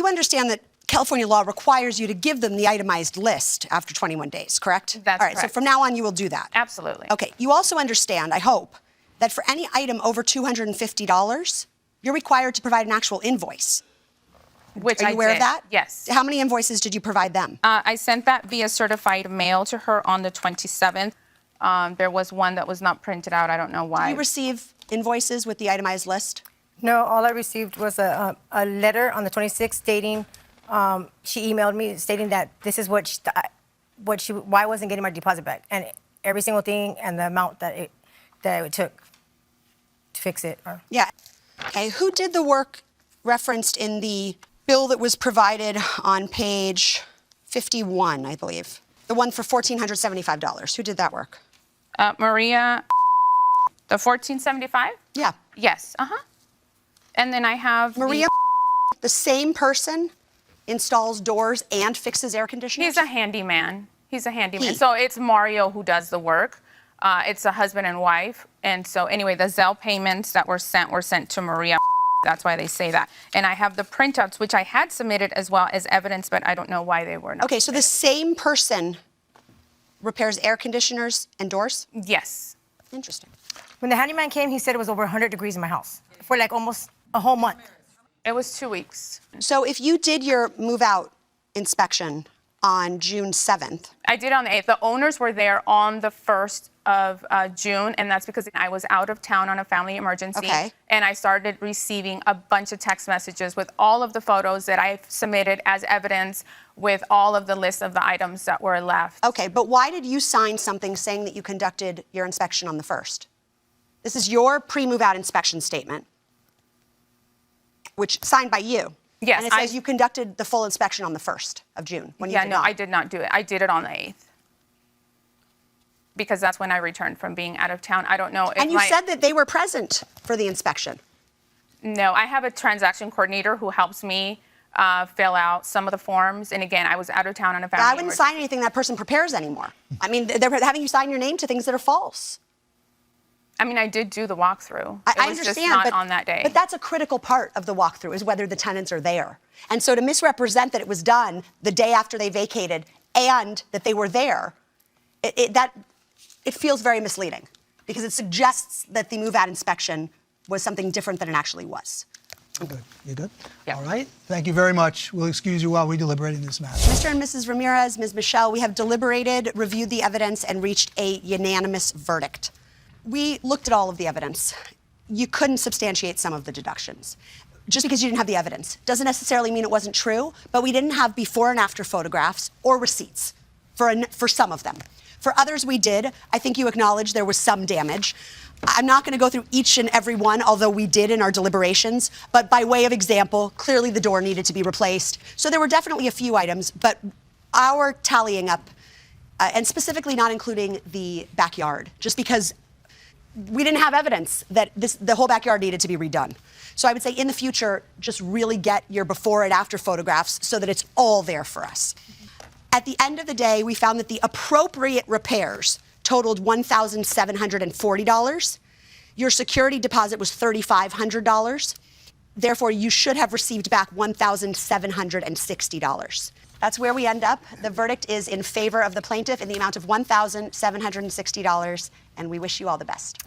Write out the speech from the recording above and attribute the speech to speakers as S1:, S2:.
S1: You understand that California law requires you to give them the itemized list after 21 days, correct?
S2: That's
S1: all right,
S2: correct.
S1: So from now on, you will do that?
S2: Absolutely.
S1: Okay. You also understand, I hope, that for any item over $250, you're required to provide an actual invoice.
S2: Which
S1: Are you aware of that?
S2: Yes.
S1: How many invoices did you provide them?
S2: I sent that via certified mail to her on the 27th. There was one that was not printed out. I don't know why.
S1: Did you receive invoices with the itemized list?
S3: No, all I received was a letter on the 26th stating, she emailed me stating that this is why I wasn't getting my deposit back, and every single thing and the amount that it took to fix it.
S1: Yeah. Okay. Who did the work referenced in the bill that was provided on page 51, I believe? The one for $1,475. Who did that work?
S2: Maria, the $1,475?
S1: Yeah.
S2: Yes. And then I have
S1: Maria, the same person installs doors and fixes air conditioners?
S2: He's a handyman. He's a handyman.
S1: He.
S2: So it's Mario who does the work. It's a husband and wife. And so anyway, the Zelle payments that were sent to Maria. That's why they say that. And I have the printouts, which I had submitted as well as evidence, but I don't know why they were not.
S1: Okay, so the same person repairs air conditioners and doors?
S2: Yes.
S1: Interesting.
S3: When the handyman came, he said it was over 100 degrees in my house for like almost a whole month.
S2: It was 2 weeks.
S1: So if you did your move-out inspection on June 7th.
S2: I did on the 8th. The owners were there on the 1st of June, and that's because I was out of town on a family emergency.
S1: Okay.
S2: And I started receiving a bunch of text messages with all of the photos that I submitted as evidence with all of the lists of the items that were left.
S1: Okay, but why did you sign something saying that you conducted your inspection on the 1st? This is your pre-move-out inspection statement, which signed by you.
S2: Yes.
S1: And it says you conducted the full inspection on the 1st of June. When you
S2: Yeah,
S1: did
S2: no,
S1: not.
S2: I did not do it. I did it on the 8th. Because that's when I returned from being out of town. I don't know if
S1: And you said that they were present for the inspection.
S2: No, I have a transaction coordinator who helps me fill out some of the forms. And again, I was out of town on a family
S1: I wouldn't
S2: emergency.
S1: sign anything that person prepares anymore. I mean, they're having you sign your name to things that are false.
S2: I mean, I did do the walkthrough.
S1: I
S2: It was
S1: understand,
S2: just not
S1: but,
S2: on that day.
S1: But that's a critical part of the walkthrough, is whether the tenants are there. And so to misrepresent that it was done the day after they vacated and that they were there, it feels very misleading, because it suggests that the move-out inspection was something different than it actually was.
S4: Good. You good?
S2: Yeah.
S4: All right. Thank you very much. We'll excuse you while we deliberate in this matter.
S1: Mr. and Mrs. Ramirez, Ms. Michelle, we have deliberated, reviewed the evidence, and reached a unanimous verdict. We looked at all of the evidence. You couldn't substantiate some of the deductions. Just because you didn't have the evidence doesn't necessarily mean it wasn't true, but we didn't have before and after photographs or receipts for some of them. For others we did. I think you acknowledge there was some damage. I'm not going to go through each and every one, although we did in our deliberations, but by way of example, clearly the door needed to be replaced. So there were definitely a few items, but our tallying up, and specifically not including the backyard, just because we didn't have evidence that the whole backyard needed to be redone. So I would say in the future, just really get your before and after photographs so that it's all there for us. At the end of the day, we found that the appropriate repairs totaled $1,740. Your security deposit was $3,500. Therefore, you should have received back $1,760. That's where we end up. The verdict is in favor of the plaintiff in the amount of $1,760, and we wish you all the best.